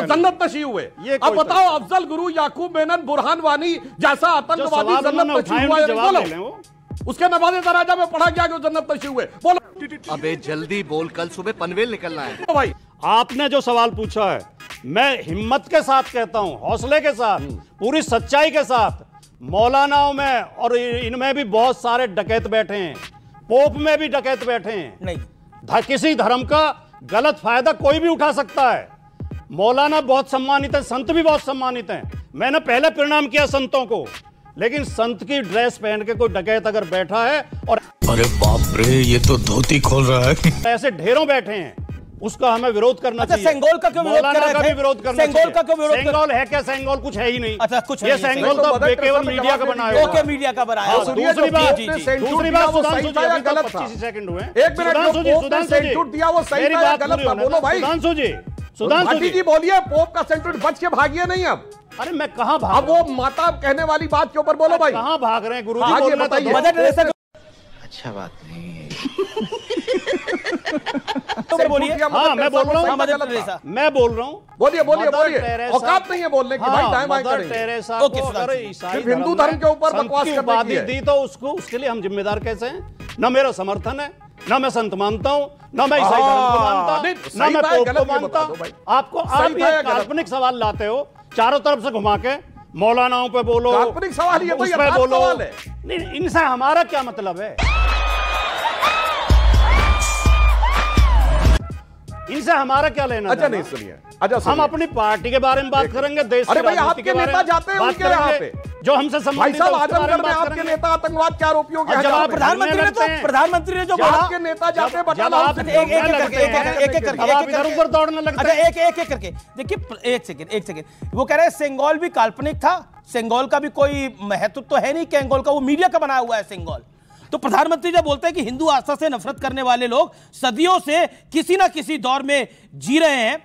जन्नत नशीब हुए। अब बताओ अफजल गुरु, याकूब मेनन, बुरहान वानी जैसा आतंकवादी जन्नत नशीब हुआ, उसके नवाज़े दराजा में पढ़ा गया कि वो जन्नत नशीब हुए। बोलो। अबे जल्दी बोल, कल सुबह पनवेल निकलना है। भाई आपने जो सवाल पूछा है, मैं हिम्मत के साथ कहता हूं, हौसले के साथ, पूरी सच्चाई के साथ, मौलानाओं में और इनमें भी बहुत सारे डकैत बैठे हैं, पोप में भी डकैत बैठे हैं। नहीं, किसी धर्म का गलत फायदा कोई भी उठा सकता है। मौलाना बहुत सम्मानित है, संत भी बहुत सम्मानित हैं। मैंने पहले प्रणाम किया संतों को, लेकिन संत की ड्रेस पहन के कोई डकैत अगर बैठा है और अरे बाप रे, ये तो धोती खोल रहा है, ऐसे ढेरों बैठे हैं, उसका हमें विरोध करना चाहिए। सेंगोल का क्यों विरोध कर रहे थे? विरोध करना सेंगोल का क्यों विरोध? सेंगोल है क्या? सेंगोल कुछ है ही नहीं। अच्छा, कुछ ये सेंगोल तो केवल मीडिया का बनाया। ओके, मीडिया का बनाया। दूसरी बात सुधांशु जी, अभी गलत 25 सेकंड हुए। एक मिनट, सुधांशु जी दिया वो सही था या गलत था? बोलो भाई। सुधांशु जी बोलिए, पोप का सेंचुरी बच के भागिए नहीं अब। अरे मैं कहां भाग? अब वो माता कहने वाली बात के ऊपर बोलो भाई। कहां भाग रहे हैं गुरुजी? बताइए। अच्छा बात नहीं बोलिए। हाँ, मैं बोल रहा हूँ। बोलिए औकात नहीं है बोलने की भाई। मदर टेरेसा को अगर ईसाई हिंदू धर्म के ऊपर बकवास की उपाधि दी तो उसके लिए हम जिम्मेदार कैसे हैं? न मेरा समर्थन है, न मैं संत मानता हूँ, न मैं ईसाई धर्म को मानता, न मैं पोप को मानता। आपको आप ये काल्पनिक सवाल लाते हो, चारों तरफ से घुमा के, मौलानाओं पे बोलो, काल्पनिक सवाल ये उस पे बोलो। नहीं, इनसे हमारा क्या मतलब है? इनसे हमारा क्या लेना? अच्छा नहीं, सुनिए। अच्छा, हम अपनी पार्टी के बारे में बात करेंगे, देश अरे भाई, आपके नेता जाते हैं उनके यहाँ पे, जो हमसे संबंधित है, आजमगढ़ में आपके नेता आतंकवाद के आरोपियों के जवाब प्रधानमंत्री ने जो बोला, आपके नेता जाते हैं, एक एक करके दौड़ने लगते हैं, एक एक करके। देखिए, एक सेकंड, वो कह रहे हैं सेंगोल भी काल्पनिक था, सेंगोल का भी कोई महत्व तो है नहीं, सेंगोल का वो मीडिया का बनाया हुआ है सेंगोल। तो प्रधानमंत्री जब बोलते हैं कि हिंदू आस्था से नफरत करने वाले लोग सदियों से किसी ना किसी दौर में जी रहे हैं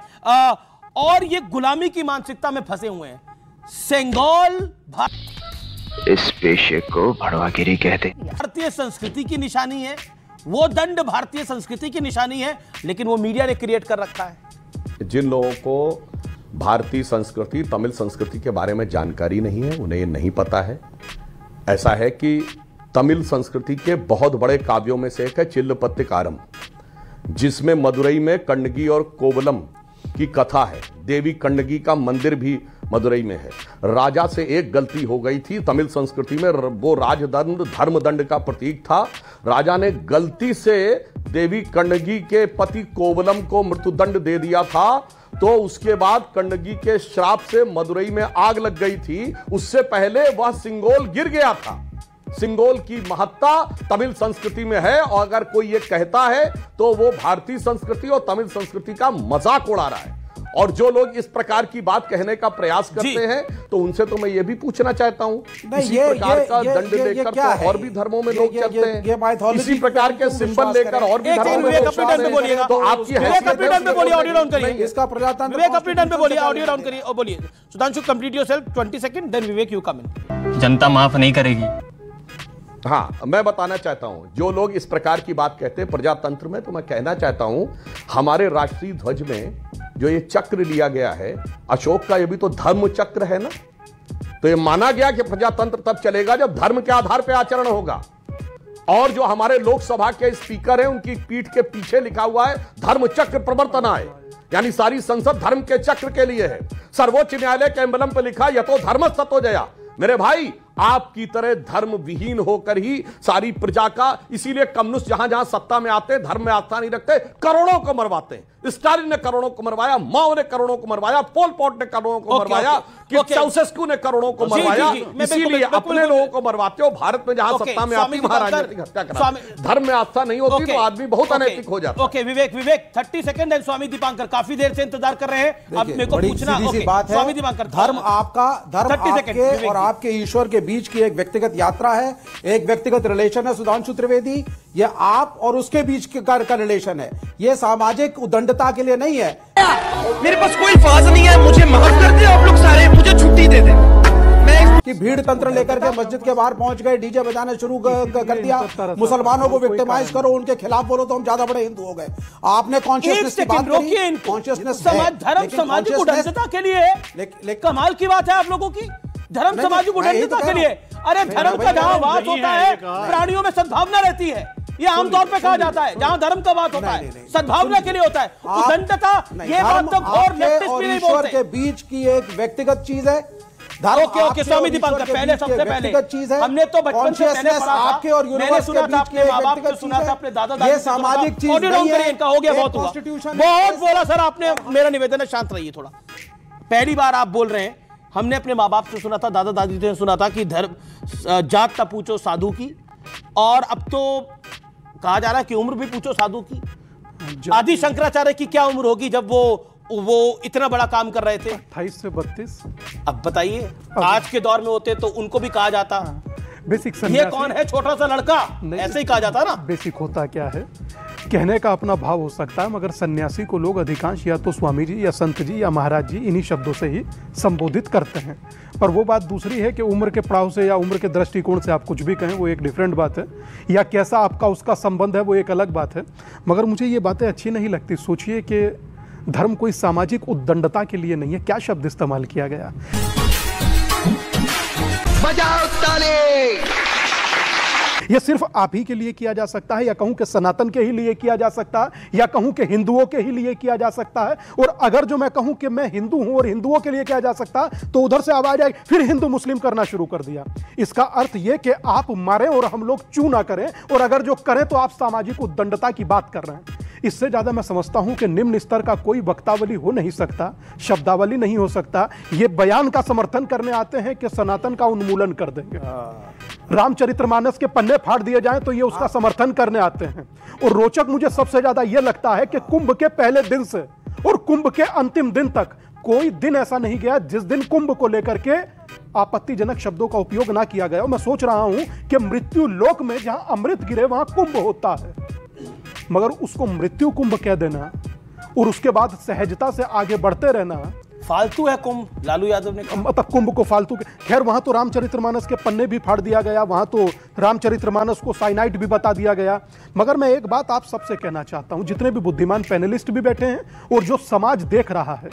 और ये गुलामी की मानसिकता में फंसे हुए हैं। सेंगोल इस पेशे को भड़वागिरी कहते हैं। भारतीय संस्कृति की निशानी है, वो दंड भारतीय संस्कृति की निशानी है, लेकिन वो मीडिया ने क्रिएट कर रखा है। जिन लोगों को भारतीय संस्कृति, तमिल संस्कृति के बारे में जानकारी नहीं है, उन्हें ये नहीं पता है। ऐसा है कि तमिल संस्कृति के बहुत बड़े काव्यों में से एक है चिल्लपत्तिकारम, जिसमें मदुरई में कण्णगी और कोवलम की कथा है। देवी कण्णगी का मंदिर भी मदुरई में है। राजा से एक गलती हो गई थी तमिल संस्कृति में, वो राजदंड धर्मदंड का प्रतीक था। राजा ने गलती से देवी कण्णगी के पति कोवलम को मृत्युदंड दे दिया था, तो उसके बाद कण्णगी के श्राप से मदुरई में आग लग गई थी। उससे पहले वह सिंगोल गिर गया था। सिंगोल की महत्ता तमिल संस्कृति में है, और अगर कोई ये कहता है तो वो भारतीय संस्कृति और तमिल संस्कृति का मजाक उड़ा रहा है। और जो लोग इस प्रकार की बात कहने का प्रयास करते हैं, तो उनसे तो मैं ये भी पूछना चाहता हूं, इसी प्रकार का दंड लेकर तो और भी धर्मों में लोग चलते हैं, इसी प्रकार के सिंबल लेकर और भी धर्मों में लोग चलते हैं। तो आपकी इसका प्रजातंत्र विवेक अपने टर्न पे बोलिए, ऑडियो डाउन करिए और बोलिए। Sudhanshu, complete yourself, 20 second, then Vivek you come in. जनता माफ नहीं करेगी। हाँ, मैं बताना चाहता हूं, जो लोग इस प्रकार की बात कहते हैं प्रजातंत्र में, तो मैं कहना चाहता हूं, हमारे राष्ट्रीय ध्वज में जो ये चक्र लिया गया है अशोक का, ये भी तो धर्म चक्र है ना। तो ये माना गया कि प्रजातंत्र तब चलेगा जब धर्म के आधार पर आचरण होगा। और जो हमारे लोकसभा के स्पीकर हैं, उनकी पीठ के पीछे लिखा हुआ है धर्म चक्र प्रवर्तनाय, यानी सारी संसद धर्म के चक्र के लिए है। सर्वोच्च न्यायालय के एम्बलम पर लिखा यतो धर्म सतो जया। मेरे भाई, आपकी तरह धर्म विहीन होकर ही सारी प्रजा का, इसीलिए कम्युनिस्ट जहां जहां सत्ता में आते, धर्म में आस्था नहीं रखते, करोड़ों को मरवाते हैं। स्टालिन ने करोड़ों को मरवाया, माओ ने करोड़ों को मरवाया, पोल पॉट ने करोड़ों को मरवाया, चाउसेस्कू ने करोड़ों को मरवाया। इसीलिए अपने लोगों को मरवाते हो। भारत में जहां सत्ता में आती वहां राजनीतिक हत्या कराते। धर्म में आस्था नहीं होती तो आदमी बहुत अनैतिक हो जाता है। ओके विवेक 30 सेकंड एंड स्वामी दीपांकर काफी देर से इंतजार कर रहे हैं। अब मेरे को पूछना बात है, स्वामी दीपांकर, धर्म आपका, धर्म आपके और आपके ईश्वर के बीच की एक व्यक्तिगत यात्रा है, एक व्यक्तिगत रिलेशन है। सुधांशु त्रिवेदी, ये आप और उसके बीच का रिलेशन है, ये सामाजिक उदंडता के लिए नहीं है। मेरे पास कोई फाज नहीं है, मुझे माफ कर दे आप लोग सारे, मुझे छुट्टी दे दे। मैं कि भीड़ तंत्र लेकर के मस्जिद के बाहर पहुंच गए, डीजे बजाना शुरू कर दिया, मुसलमानों को विक्टिमाइज करो, उनके खिलाफ बोलो तो हम ज्यादा बड़े हिंदू हो गए। आपने कॉन्शियसनेस की बात करी, कॉन्शियसनेस धर्म सामाजिक उदारता के लिए कमाल की बात है आप लोगों की, धर्म सामाजिक उदारता के लिए। अरे धर्म का जहां वास होता है प्राणियों में सद्भावना रहती है, ये आमतौर पे कहा जाता है। जहां धर्म का बात होता है सद्भावना के लिए होता है, उदंडता ये बात तो घोर लेफ्टिस्ट भी नहीं बोलते। के बीच की एक व्यक्तिगत चीज है। ओके स्वामी दीपंकर, पहले सबसे पहले हमने तो बचपन से मैंने पढ़ा था, मैंने सुना था अपने माँ बाप से, सुना था अपने दादा दादी, ये सामाजिक चीज नहीं है। इनका हो गया, बहुत हुआ, बहुत बोला सर आपने। मेरा निवेदन है शांत रहिए थोड़ा। पहली बार आप बोल रहे हैं, हमने अपने माँ बाप से सुना था, दादा दादी से सुना था कि धर्म जात तब पूछो साधु की, और अब तो कहा जा रहा है कि उम्र भी पूछो साधु की। आदि शंकराचार्य की क्या उम्र होगी जब वो इतना बड़ा काम कर रहे थे? 28 से 32। अब बताइए, आज के दौर में होते तो उनको भी कहा जाता बेसिक ये कौन है छोटा सा लड़का, ऐसे ही कहा जाता ना। बेसिक होता क्या है, कहने का अपना भाव हो सकता है, मगर सन्यासी को लोग अधिकांश या तो स्वामी जी या संत जी या महाराज जी इन्हीं शब्दों से ही संबोधित करते हैं। पर वो बात दूसरी है कि उम्र के पड़ाव से या उम्र के दृष्टिकोण से आप कुछ भी कहें वो एक डिफरेंट बात है, या कैसा आपका उसका संबंध है वो एक अलग बात है। मगर मुझे ये बातें अच्छी नहीं लगती। सोचिए कि धर्म कोई सामाजिक उद्दंडता के लिए नहीं है। क्या शब्द इस्तेमाल किया गया? बजाओ ताली। यह सिर्फ आप ही के लिए किया जा सकता है, या कहूं कि सनातन के ही लिए किया जा सकता है, या कहूं कि हिंदुओं के ही लिए किया जा सकता है। और अगर जो मैं कहूं कि मैं हिंदू हूं और हिंदुओं के लिए किया जा सकता है, तो उधर से आवाज आई फिर हिंदू मुस्लिम करना शुरू कर दिया। इसका अर्थ यह कि आप मारें और हम लोग चू ना करें, और अगर जो करें तो आप सामाजिक उद्दंडता की बात कर रहे हैं। इससे ज्यादा मैं समझता हूं कि निम्न स्तर का कोई वक्तावली हो नहीं सकता, शब्दावली नहीं हो सकता। ये बयान का समर्थन करने आते हैं कि सनातन का उन्मूलन कर देंगे, रामचरितमानस के पन्ने फाड़ दिए जाएं तो ये उसका समर्थन करने आते हैं। और रोचक मुझे सबसे ज्यादा यह लगता है कि कुंभ के पहले दिन से और कुंभ के अंतिम दिन तक कोई दिन ऐसा नहीं गया जिस दिन कुंभ को लेकर के आपत्तिजनक शब्दों का उपयोग ना किया गया। मैं सोच रहा हूं कि मृत्यु लोक में जहां अमृत गिरे वहां कुंभ होता है, मगर उसको मृत्यु कुंभ कह देना और उसके बाद सहजता से आगे बढ़ते रहना फालतू है। कुंभ, लालू यादव ने मतलब कुंभ को फालतू के, खैर वहां तो रामचरितमानस के पन्ने भी फाड़ दिया गया, वहां तो रामचरितमानस को साइनाइड भी बता दिया गया। मगर मैं एक बात आप सबसे कहना चाहता हूं, जितने भी बुद्धिमान पैनलिस्ट भी बैठे हैं और जो समाज देख रहा है,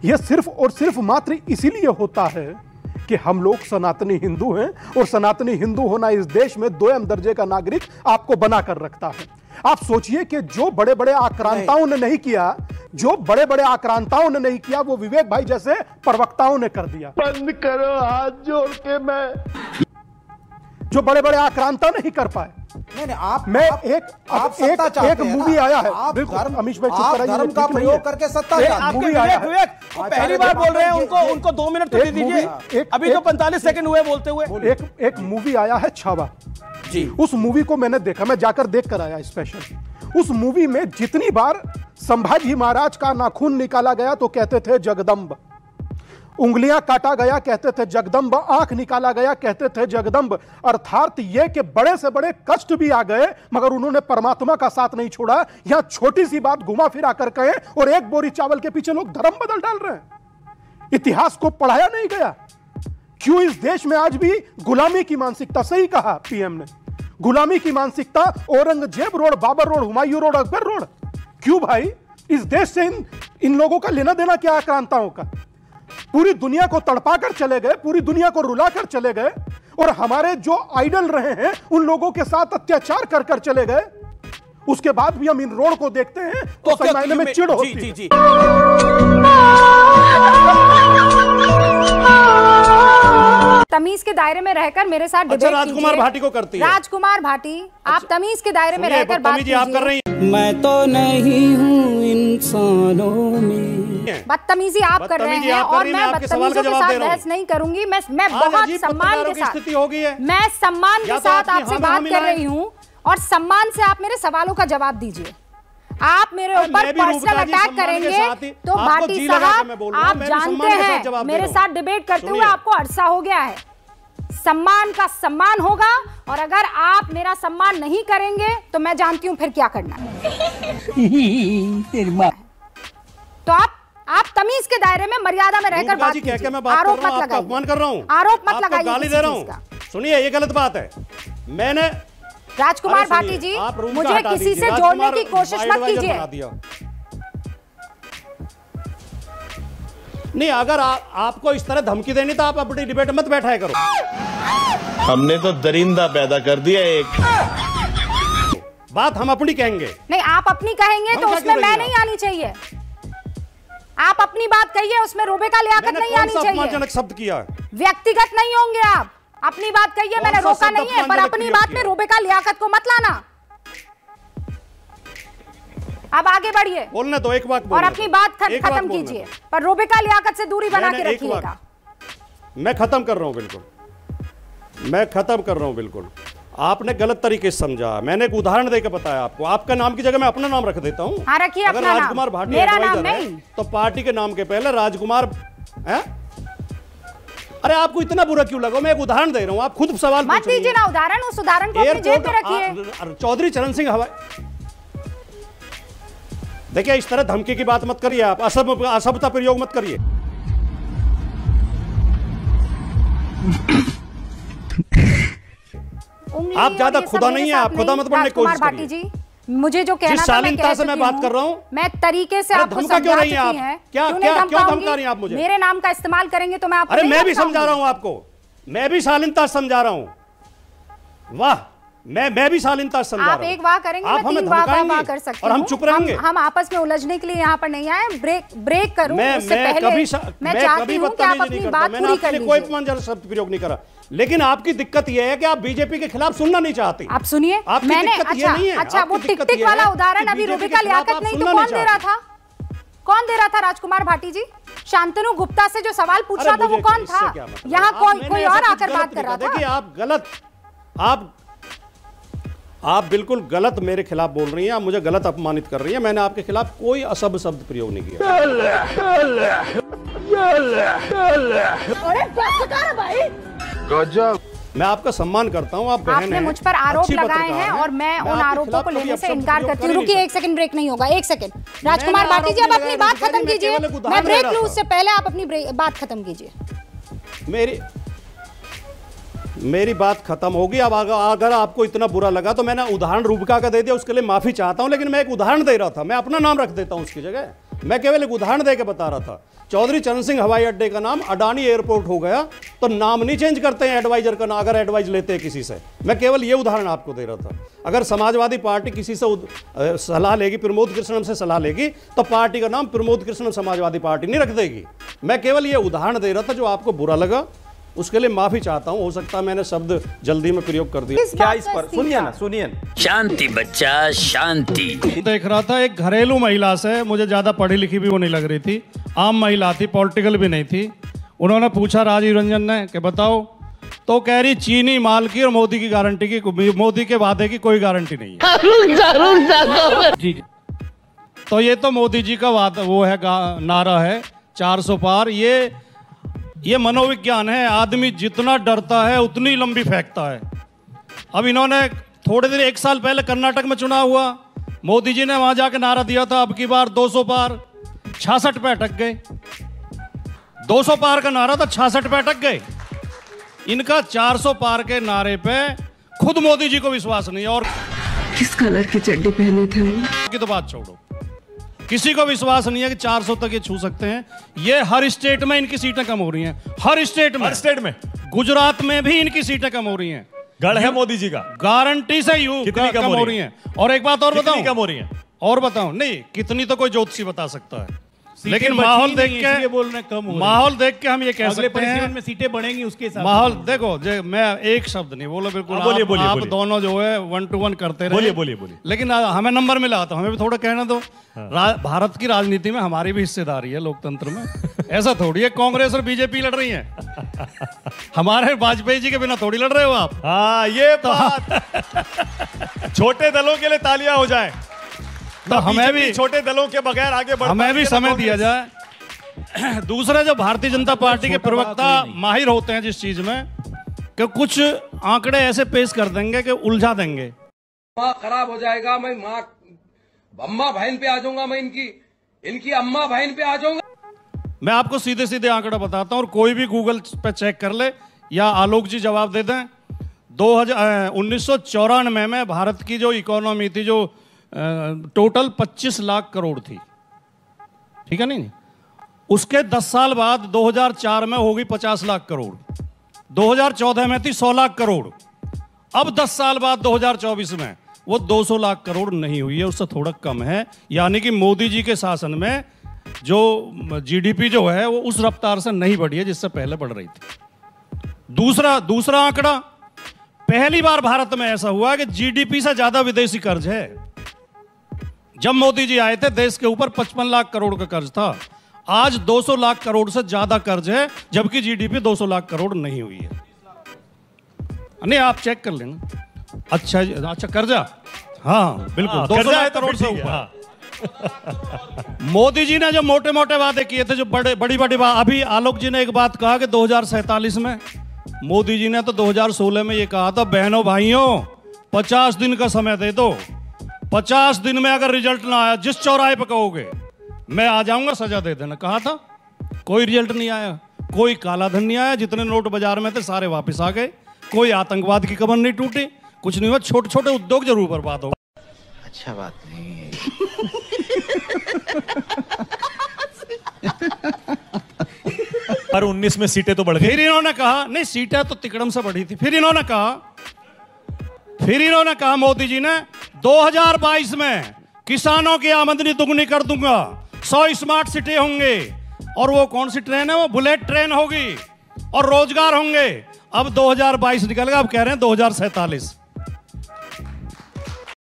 यह सिर्फ और सिर्फ मात्र इसीलिए होता है कि हम लोग सनातनी हिंदू हैं, और सनातनी हिंदू होना इस देश में 2म दर्जे का नागरिक आपको बनाकर रखता है। आप सोचिए कि जो बड़े बड़े आक्रांताओं ने नहीं किया, जो बड़े बड़े आक्रांताओं ने नहीं किया, वो विवेक भाई जैसे प्रवक्ताओं ने कर दिया। बंद करो हाथ जोड़ के। मैं जो बड़े बड़े आक्रांता नहीं कर पाए। नहीं, आप एक मूवी आया है, बिल्कुल अमीश भाई चुप कराइए, धर्म का प्रयोग करके सत्ता मूवी आया है। पहली बार बोल रहे हैं, उनको 2 मिनट तो दे दीजिए, अभी तो 45 सेकंड हुए बोलते हुए। एक मूवी आया है छावा जी, उस मूवी को मैंने देखा, मैं जाकर देख कर आया स्पेशल। उस मूवी में जितनी बार संभाजी महाराज का नाखून निकाला गया तो कहते थे जगदम्ब, उंगलियां काटा गया कहते थे जगदम्ब, आंख निकाला गया कहते थे जगदम्ब। अर्थात यह कि बड़े से बड़े कष्ट भी आ गए मगर उन्होंने परमात्मा का साथ नहीं छोड़ा। यहां छोटी सी बात घुमा फिरा कर कहें और एक बोरी चावल के पीछे लोग धर्म बदल डाल रहे हैं। इतिहास को पढ़ाया नहीं गया। क्यों इस देश में आज भी गुलामी की मानसिकता, सही कहा पीएम ने, गुलामी की मानसिकता, Aurangzeb road, Babar road, Humayun road, Akbar road. क्यों भाई? इस देश से इन लोगों का लेना देना क्या आक्रांताओं का? पूरी दुनिया को तड़पा कर चले गए, पूरी दुनिया को रुला कर चले गए, और हमारे जो आइडल रहे हैं उन लोगों के साथ अत्याचार कर कर चले गए। उसके बाद भी हम इन रोड को देखते हैं तो सही मायने में चिढ़ होती है। जी। तमीज के दायरे में रहकर मेरे साथ डिबेट कीजिए। राजकुमार भाटी को करती है। राजकुमार भाटी, आप तमीज के दायरे में रहकर बात कीजिए। आप कर रही हैं। मैं तो नहीं हूँ इंसानों में। बदतमीजी आप कर रहे हैं और मैं बदतमीजों के साथ बहस नहीं करूंगी। मैं बहुत सम्मान के साथ, मैं सम्मान के साथ आपसे बात कर रही हूँ और सम्मान से आप मेरे सवालों का जवाब दीजिए। आप मेरे ऊपर पर्सनल अटैक करेंगे तो भाटी साहब, आप जानते हैं मेरे साथ डिबेट करते हुए आपको अरसा हो गया है। सम्मान का सम्मान होगा, और अगर आप मेरा सम्मान नहीं करेंगे तो मैं जानती हूं फिर क्या करना है। तो आप तमीज के दायरे में, मर्यादा में रहकर बात कीजिए। आरोप मत लगाइए, अपमान कर रहा हूं, आरोप मत लगाइए, गाली दे रहा हूं। सुनिए, ये गलत बात है। मैंने राजकुमार भाटी जी, मुझे किसी से जोड़ने की कोशिश मत कीजिए। नहीं, अगर आपको इस तरह धमकी देनी तो आप अपनी डिबेट मत बैठाया करो। हमने तो दरिंदा पैदा कर दिया एक। बात हम अपनी कहेंगे। नहीं, आप अपनी कहेंगे तो उसमें मैं नहीं आनी चाहिए। आप अपनी बात कहिए, उसमें रोबे का लियाकत नहीं आनी चाहिए। अपमानजनक शब्द किया, व्यक्तिगत नहीं होंगे आप। अपनी बात कहिए, मैंने रोका नहीं है, पर अपनी बात में रोबे का लियाकत को मत लाना। अब आगे बढ़िए, बोलने दो, एक बात और अपनी बात खत्म कीजिए, पर रोबे का लियाकत से दूरी बना के रखिएगा। मैं खत्म कर रहा हूं, बिल्कुल मैं खत्म कर रहा हूं। बिल्कुल आपने गलत तरीके से समझा। मैंने एक उदाहरण देकर बताया आपको। आपका नाम की जगह मैं अपना नाम रख देता हूं। हाँ, रखिए अगर अपना राजकुमार नाम। भाटी मेरा नाम एडवाइजर है नहीं, तो पार्टी के नाम के पहले राजकुमार है। अरे आपको इतना बुरा क्यों लगा? मैं एक उदाहरण दे रहा हूं, आप खुद सवाल मत दीजिए ना उदाहरण। उस उदाहरण को अपनी जेब में रखिए। चौधरी चरण सिंह हवाई, देखिए इस तरह धमकी की बात मत करिए, आप असभ्यता प्रयोग मत करिए। आप ज्यादा खुदा नहीं है, आप खुदा मत बनने की कोशिश करिए। जी, मुझे जो कहना था, शालीनता से मैं बात कर रहा हूं, मैं तरीके से आपको समझा चुकी हैं। क्यों धमका रही हैं आप मुझे? मेरे नाम का इस्तेमाल करेंगे तो मैं आपको अरे मैं भी समझा रहा हूं आपको, मैं भी शालीनता से समझा रहा हूं। वाह, मैं भी शालीनता से समझा रहा हूं। आप एक वाह करेंगे, मैं तीन वाह कर सकती हूं, और हम चुप रहेंगे। हम आपस में उलझने के लिए यहाँ पर नहीं आए। ब्रेक करूं उससे पहले मैं चाहती हूं कि आप अपनी बात पूरी कर लीजिए। कोई अपमानजनक शब्द प्रयोग नहीं करा, लेकिन आपकी दिक्कत यह है कि आप बीजेपी के खिलाफ सुनना नहीं चाहती। आप सुनिए, मैंने अच्छा वो टिक वाला उदाहरण अभी रोबे का लियाकत नहीं तो कौन दे रहा था? कौन दे रहा था? राजकुमार भाटी जी, शांतनु गुप्ता से जो सवाल पूछ रहा था वो कौन था? यहाँ कोई और आकर बात कर रहा था। देखिए आप गलत, आप बिल्कुल गलत मेरे खिलाफ बोल रही हैं, आप मुझे गलत अपमानित कर रही हैं। मैंने आपके खिलाफ कोई असभ्य शब्द प्रयोग नहीं किया। मैं आपका सम्मान करता हूं, आप बहन हैं। आपने मुझ पर आरोप लगाए हैं और मैं उन आरोपों को लेने से इनकार करती हूँ। रुकिए, एक सेकंड, ब्रेक नहीं होगा, एक सेकंड। राजकुमार भाटी जी, आप अपनी बात खत्म कीजिए। मैं ब्रेक लूं उससे पहले आप अपनी बात खत्म कीजिए। मेरी बात खत्म होगी। अब अगर आपको इतना बुरा लगा तो मैंने उदाहरण रूबिका का दे दिया, उसके लिए माफी चाहता हूं, लेकिन मैं एक उदाहरण दे रहा था, मैं अपना नाम रख देता हूं उसकी जगह। मैं केवल एक उदाहरण देकर बता रहा था। चौधरी चरण सिंह हवाई अड्डे का नाम अडानी एयरपोर्ट हो गया तो नाम नहीं चेंज करते हैं एडवाइजर का, अगर एडवाइज लेते हैं किसी से। मैं केवल ये उदाहरण आपको दे रहा था। अगर समाजवादी पार्टी किसी से सलाह लेगी, प्रमोद कृष्णन से सलाह लेगी, तो पार्टी का नाम प्रमोद कृष्णन समाजवादी पार्टी नहीं रख देगी। मैं केवल ये उदाहरण दे रहा था, जो आपको बुरा लगा उसके लिए माफी चाहता हूं। हो सकता है मैंने शब्द जल्दी में प्रयोग कर दिया। क्या इस पर सुनिए ना, सुनिए। शांति बच्चा, शांति। देख रहा था एक घरेलू महिला से, मुझे ज्यादा पढ़ी लिखी भी वो नहीं लग रही थी, आम महिला थी, पॉलिटिकल भी नहीं थी। उन्होंने पूछा राजीव रंजन ने कि बताओ, तो कह रही चीनी माल की और मोदी की गारंटी की, मोदी के वादे की कोई गारंटी नहीं है। जी, तो ये तो मोदी जी का वादा, वो है नारा है 400 पार। ये मनोविज्ञान है, आदमी जितना डरता है उतनी लंबी फेंकता है। अब इन्होंने थोड़े देर, 1 साल पहले कर्नाटक में चुनाव हुआ, मोदी जी ने वहां जाके नारा दिया था अब की बार 200 पार, 66 पे अटक गए। 200 पार का नारा था, 66 पे अटक गए। इनका 400 पार के नारे पे खुद मोदी जी को विश्वास नहीं है। और किस कलर की चड्डी पहने थे की तो बात छोड़ो, किसी को विश्वास नहीं है कि 400 तक ये छू सकते हैं। ये हर स्टेट में इनकी सीटें कम हो रही हैं, हर स्टेट में। गुजरात में भी इनकी सीटें कम हो रही हैं। गढ़ है मोदी जी का, गारंटी से कितनी कम हो रही हैं। और एक बात और बताऊं, कम हो रही हैं और बताऊं, नहीं कितनी तो कोई ज्योतिषी बता सकता है, लेकिन माहौल देख के बोलने कम हो, माहौल देख के हम ये कह सकते हैं में सीटें बढ़ेंगी उसके हिसाब। माहौल देखो, मैं एक शब्द नहीं बोलो, बिल्कुल आप दोनों जो है 1 to 1 करते रहे। बोलिए। लेकिन हमें नंबर मिला तो हमें भी थोड़ा कहना दो। भारत की राजनीति में हमारी भी हिस्सेदारी है, लोकतंत्र में। ऐसा थोड़ी है कांग्रेस और बीजेपी लड़ रही है, हमारे वाजपेयी जी के बिना थोड़ी लड़ रहे हो आप। हाँ, ये छोटे दलों के लिए तालियां हो जाए, तो हमें भी छोटे दलों के बगैर आगे बढ़, हमें भी समय दिया जाए। दूसरा, जो भारतीय जनता पार्टी के प्रवक्ता माहिर होते हैं जिस चीज में, कि कुछ आंकड़े ऐसे पेश कर देंगे कि उलझा देंगे। माँ खराब हो जाएगा, मैं माँ अम्मा बहन पे आ जाऊंगा, मैं इनकी अम्मा बहन पे आ जाऊंगा। मैं आपको सीधे सीधे आंकड़ा बताता हूं और कोई भी गूगल पे चेक कर ले या आलोक जी जवाब दे दें। 1994 में भारत की जो इकोनॉमी थी जो टोटल 25 लाख करोड़ थी, ठीक है नहीं? उसके 10 साल बाद 2004 में होगी 50 लाख करोड़, 2014 में थी 100 लाख करोड़, अब 10 साल बाद 2024 में वो 200 लाख करोड़ नहीं हुई है, उससे थोड़ा कम है। यानी कि मोदी जी के शासन में जो जीडीपी जो है वो उस रफ्तार से नहीं बढ़ी है जिससे पहले बढ़ रही थी। दूसरा आंकड़ा, पहली बार भारत में ऐसा हुआ कि जीडीपी से ज्यादा विदेशी कर्ज है। जब मोदी जी आए थे देश के ऊपर 55 लाख करोड़ का कर्ज था, आज 200 लाख करोड़ से ज्यादा कर्ज है, जबकि जीडीपी 200 लाख करोड़ नहीं हुई है। नहीं, आप चेक कर लेना। अच्छा कर्जा, हाँ बिल्कुल 200 लाख करोड़ से ऊपर। मोदी जी ने जो मोटे मोटे वादे किए थे, जो बड़ी बात, अभी आलोक जी ने एक बात कहा कि 2047 में, मोदी जी ने तो 2016 में ये कहा था, बहनों भाइयों 50 दिन का समय दे दो, 50 दिन में अगर रिजल्ट ना आया, जिस चौराहे पे कहोगे मैं आ जाऊंगा, सजा दे देना। कहा था, कोई रिजल्ट नहीं आया, कोई काला धन नहीं आया, जितने नोट बाजार में थे सारे वापस आ गए, कोई आतंकवाद की कमर नहीं टूटी, कुछ नहीं हुआ, छोटे छोटे उद्योग जरूर बर्बाद हो। अच्छा बात नहीं है। पर 19 में सीटें तो बढ़ गई। फिर इन्होंने कहा, नहीं सीटें तो तिकड़म से बढ़ी थी। फिर इन्होंने कहा मोदी जी ने 2022 में किसानों की आमदनी दुगनी कर दूंगा, 100 स्मार्ट सिटी होंगे, और वो कौन सी ट्रेन है, वो बुलेट ट्रेन होगी, और रोजगार होंगे। अब 2022 निकल गया, अब कह रहे हैं 2047।